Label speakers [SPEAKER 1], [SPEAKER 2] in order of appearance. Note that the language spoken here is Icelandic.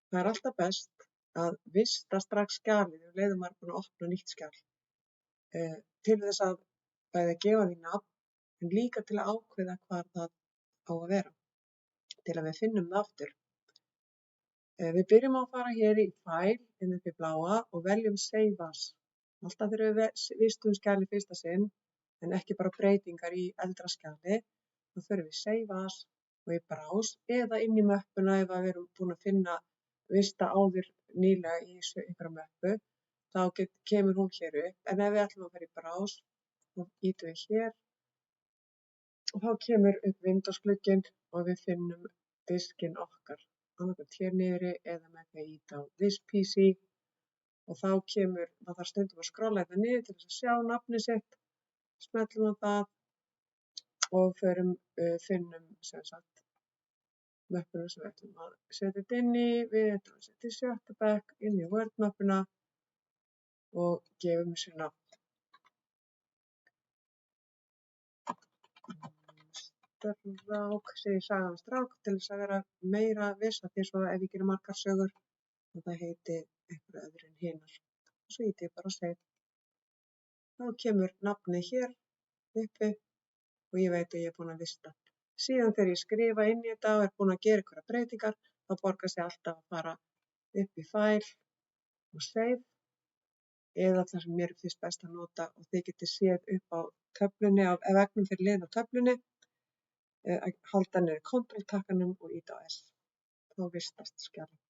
[SPEAKER 1] Það er alltaf best að vista strax skjalið um leið og maður er búinn að opna nýtt skjal. Til þess að bæði að gefa því nafn, en líka til að ákveða hvar það á að vera, til að við finnum það aftur. Við byrjum á að fara hér í File, inn upp í bláa og veljum Save As. Alltaf þegar við vistum skjalið fyrsta sinn, en ekki bara breytingar í eldra skjali, þá förum við Save As og í Browse eða inn í möppuna ef við erum búin að vista áður nýlega í einhverja möppu, þá kemur hún hér upp. En ef við ætlum að fara í Browse, þá ýtum við hér og þá kemur upp Windows-glugginn og við finnum diskinn okkar, annaðhvort hér niðri eða með því að ýta á This PC og þá kemur, það þarf stundum að skrolla þetta niður til þess að sjá nafnið sitt, smellum á það og finnum sem sagt möppuna sem við ætlum að setja þetta inn í. Við ætlum að setja í 7. bekk inn í Word-möppuna og gefum þessu nafn. Strák, segi Sagan strák til þess að vera meira viss, af því svo ef ég gerir margar sögur og það heiti einhverju öðru en hinar. Svo ýti ég bara Save. Þá kemur nafnið hér uppi og ég veit að ég er búin að vista. Síðan þegar ég skrifa inn í þetta og er búin að gera einhverjar breytingar, þá borgar sig alltaf að fara upp í File og Save, eða það sem mér finnst best að nota og þið getið séð upp á töflunni, ef veggnum fyrir hliðina á töflunni, að halda niður Ctrl-takkanum og ýta á S. Þá vistast skjalið.